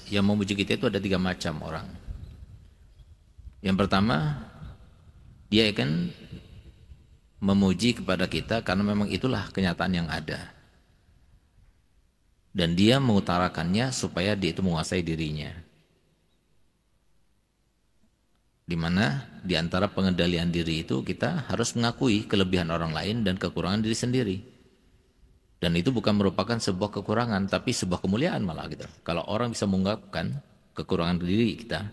yang memuji kita itu ada 3 macam orang. Yang pertama, dia akan memuji kepada kita karena memang itulah kenyataan yang ada. Dan dia mengutarakannya supaya dia itu menguasai dirinya. Di mana di antara pengendalian diri itu kita harus mengakui kelebihan orang lain dan kekurangan diri sendiri. Dan itu bukan merupakan sebuah kekurangan, tapi sebuah kemuliaan malah gitu. Kalau orang bisa mengungkapkan kekurangan diri kita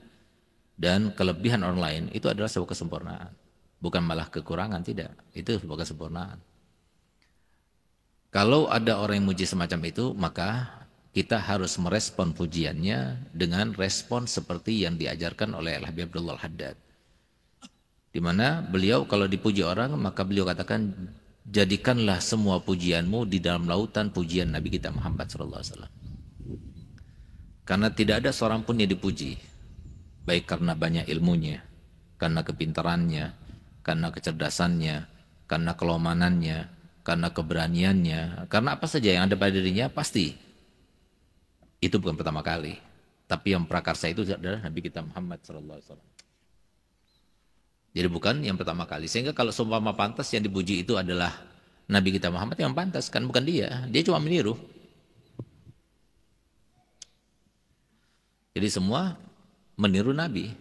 dan kelebihan orang lain, itu adalah sebuah kesempurnaan. Bukan malah kekurangan, tidak. Itu sebuah kesempurnaan. Kalau ada orang yang muji semacam itu, maka kita harus merespon pujiannya dengan respon seperti yang diajarkan oleh Habib Abdullah Al-Haddad. Di mana beliau kalau dipuji orang, maka beliau katakan, jadikanlah semua pujianmu di dalam lautan pujian Nabi kita Muhammad SAW. Karena tidak ada seorang pun yang dipuji, baik karena banyak ilmunya, karena kepintarannya, karena kecerdasannya, karena kelomanannya, karena keberaniannya, karena apa saja yang ada pada dirinya, pasti itu bukan pertama kali. Tapi yang prakarsa itu adalah Nabi kita Muhammad SAW. Jadi bukan yang pertama kali. Sehingga kalau seumpama pantas yang dipuji itu adalah Nabi kita Muhammad, yang pantas kan bukan dia. Dia cuma meniru. Jadi semua meniru Nabi.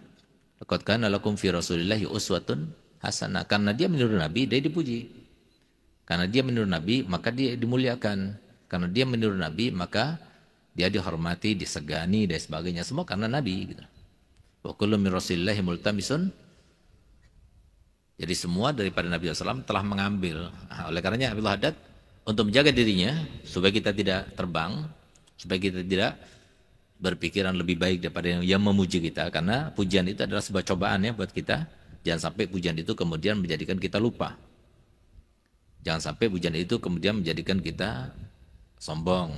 Laqad kana lakum fi Rasulillahi uswatun hasanah. Karena dia meniru Nabi, dia dipuji. Karena dia meniru Nabi, maka dia dimuliakan. Karena dia meniru Nabi, maka dia dihormati, disegani, dan sebagainya. Semua karena Nabi. Gitu. Wa kullu min Rasulillahi multamisun. Jadi semua daripada Nabi SAW telah mengambil. Nah, oleh karenanya Abdullah Haddad untuk menjaga dirinya, supaya kita tidak terbang, supaya kita tidak berpikiran lebih baik daripada yang memuji kita. Karena pujian itu adalah sebuah cobaan ya buat kita. Jangan sampai pujian itu kemudian menjadikan kita lupa. Jangan sampai pujian itu kemudian menjadikan kita sombong.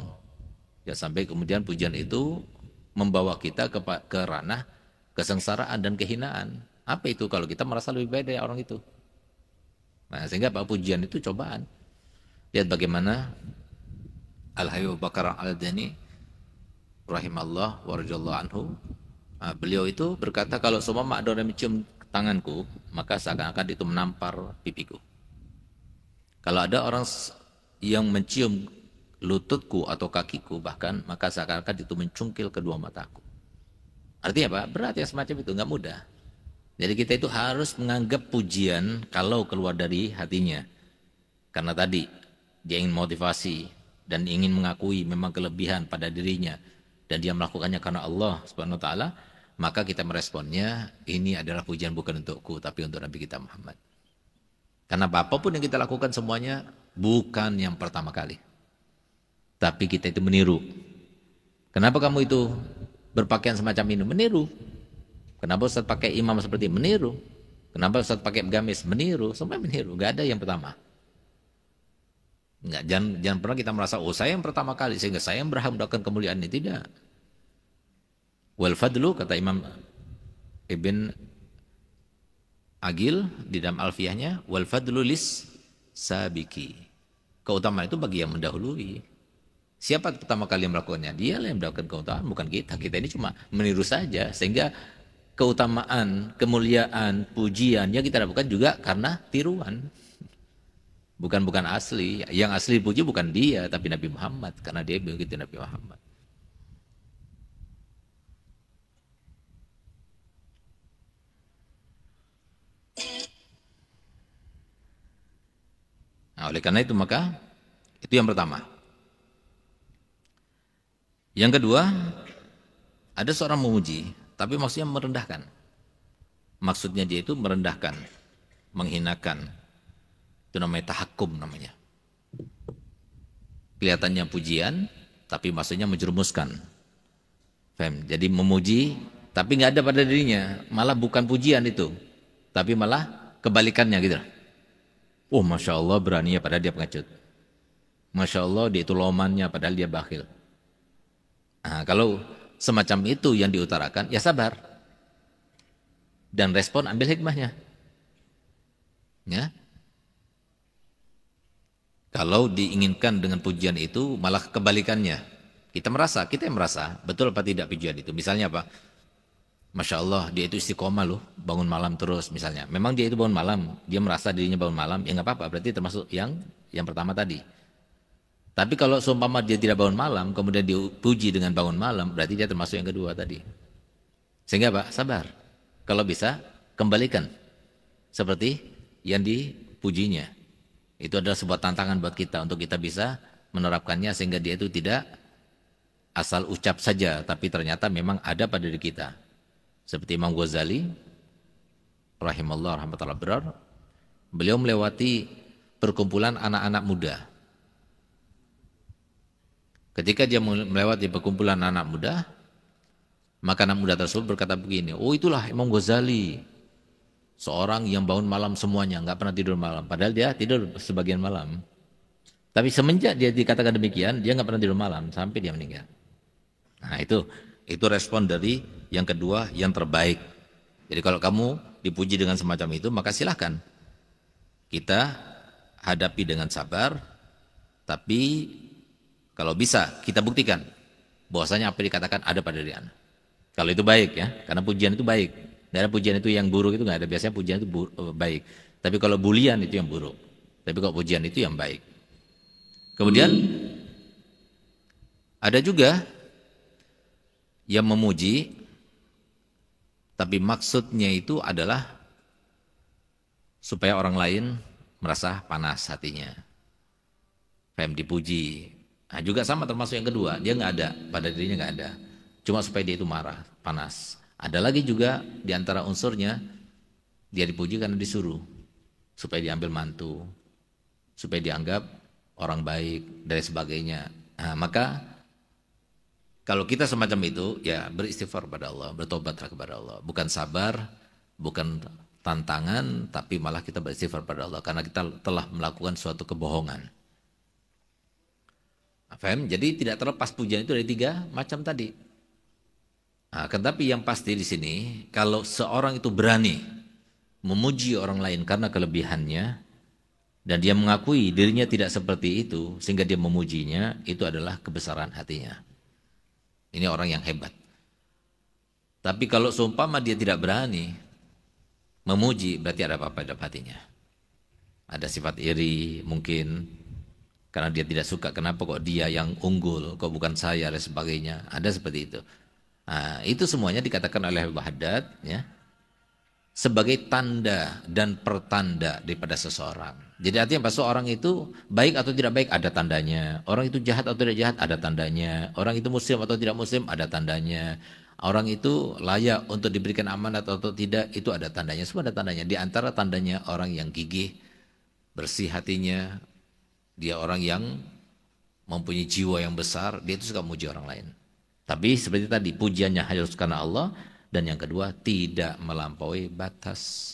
Jangan sampai kemudian pujian itu membawa kita ke ranah kesengsaraan dan kehinaan. Apa itu kalau kita merasa lebih baik dari orang itu? Nah, sehingga Pak pujian itu cobaan. Lihat bagaimana Al-Habib Abu Bakar Al-Adani rahimallah wa radhiyallahu anhu. Nah, beliau itu berkata, kalau seumpama ada orang mencium tanganku, maka seakan-akan itu menampar pipiku. Kalau ada orang yang mencium lututku atau kakiku bahkan, maka seakan-akan itu mencungkil kedua mataku. Artinya apa? Berat ya semacam itu, nggak mudah. Jadi kita itu harus menganggap pujian kalau keluar dari hatinya. Karena tadi dia ingin motivasi dan ingin mengakui memang kelebihan pada dirinya dan dia melakukannya karena Allah Subhanahu wa taala, maka kita meresponnya, ini adalah pujian bukan untukku tapi untuk Nabi kita Muhammad. Karena apapun yang kita lakukan semuanya bukan yang pertama kali. Tapi kita itu meniru. Kenapa kamu itu berpakaian semacam ini? Meniru. Kenapa Ustaz pakai imam seperti ini? Meniru. Kenapa Ustaz pakai gamis? Meniru. Semua meniru. Gak ada yang pertama. Enggak, jangan pernah kita merasa, oh saya yang pertama kali sehingga saya yang berhak mendapatkan kemuliaan ini. Tidak. Wal fadlu, kata Imam Ibn Agil di dalam alfiyahnya, wal fadlu lis sabiki. Keutamaan itu bagi yang mendahului. Siapa pertama kali yang melakukannya? Dia yang mendapatkan keutamaan, bukan kita. Kita ini cuma meniru saja. Sehingga keutamaan, kemuliaan, pujian yang kita dapatkan juga karena tiruan. Bukan asli. Yang asli puji bukan dia, tapi Nabi Muhammad. Karena dia begitu Nabi Muhammad. Nah, oleh karena itu maka itu yang pertama. Yang kedua, ada seorang memuji, tapi maksudnya merendahkan. Maksudnya dia itu merendahkan, menghinakan. Itu namanya tahakum namanya. Kelihatannya pujian, tapi maksudnya menjerumuskan. Faham? Jadi memuji, tapi nggak ada pada dirinya. Malah bukan pujian itu, tapi malah kebalikannya gitu. Oh, Masya Allah beraninya padahal dia pengecut. Masya Allah dia itu lomannya padahal dia bakhil. Nah, kalau semacam itu yang diutarakan, ya sabar. Dan respon ambil hikmahnya. Ya. Kalau diinginkan dengan pujian itu malah kebalikannya. Kita yang merasa, betul apa tidak pujian itu. Misalnya apa? Masya Allah, dia itu istiqomah loh, bangun malam terus misalnya. Memang dia itu bangun malam, dia merasa dirinya bangun malam, ya nggak apa-apa, berarti termasuk yang pertama tadi. Tapi kalau seumpama dia tidak bangun malam, kemudian dipuji dengan bangun malam, berarti dia termasuk yang kedua tadi. Sehingga Pak, sabar. Kalau bisa, kembalikan. Seperti yang dipujinya. Itu adalah sebuah tantangan buat kita, untuk kita bisa menerapkannya, sehingga dia itu tidak asal ucap saja, tapi ternyata memang ada pada diri kita. Seperti Imam Ghazali, rahimallahu rahmatullah berar, beliau melewati perkumpulan anak-anak muda. Ketika dia melewati perkumpulan anak muda, maka anak muda tersebut berkata begini, oh itulah Imam Ghazali, seorang yang bangun malam semuanya, nggak pernah tidur malam. Padahal dia tidur sebagian malam. Tapi semenjak dia dikatakan demikian, dia nggak pernah tidur malam sampai dia meninggal. Nah itu respon dari yang kedua, yang terbaik. Jadi kalau kamu dipuji dengan semacam itu, maka silahkan kita hadapi dengan sabar. Tapi kalau bisa kita buktikan bahwasanya apa yang dikatakan ada pada diri Anda. Kalau itu baik ya, karena pujian itu baik. Tidak ada pujian itu yang buruk, itu nggak ada. Biasanya pujian itu baik. Tapi kalau bulian itu yang buruk. Tapi kalau pujian itu yang baik. Kemudian ada juga yang memuji, tapi maksudnya itu adalah supaya orang lain merasa panas hatinya. Faham, dipuji. Nah, juga sama termasuk yang kedua, dia nggak ada, pada dirinya nggak ada. Cuma supaya dia itu marah, panas. Ada lagi juga di antara unsurnya, dia dipuji karena disuruh, supaya diambil mantu, supaya dianggap orang baik, dan sebagainya. Nah, maka kalau kita semacam itu, ya beristighfar kepada Allah, bertobatlah kepada Allah. Bukan sabar, bukan tantangan, tapi malah kita beristighfar kepada Allah. Karena kita telah melakukan suatu kebohongan. Faham? Jadi tidak terlepas pujian itu dari tiga macam tadi. Nah, tetapi yang pasti di sini, kalau seorang itu berani memuji orang lain karena kelebihannya, dan dia mengakui dirinya tidak seperti itu, sehingga dia memujinya, itu adalah kebesaran hatinya. Ini orang yang hebat. Tapi kalau seumpama dia tidak berani memuji, berarti ada apa-apa dalam hatinya. Ada sifat iri mungkin, karena dia tidak suka, kenapa kok dia yang unggul, kok bukan saya, dan sebagainya. Ada seperti itu. Nah, itu semuanya dikatakan oleh Habib Haddad ya, sebagai tanda dan pertanda daripada seseorang. Jadi artinya pas seorang itu baik atau tidak baik ada tandanya. Orang itu jahat atau tidak jahat ada tandanya. Orang itu muslim atau tidak muslim ada tandanya. Orang itu layak untuk diberikan amanat atau tidak, itu ada tandanya. Semua ada tandanya. Di antara tandanya orang yang gigih, bersih hatinya, dia orang yang mempunyai jiwa yang besar, dia itu suka memuji orang lain. Tapi seperti tadi, pujiannya harus karena Allah. Dan yang kedua, tidak melampaui batas.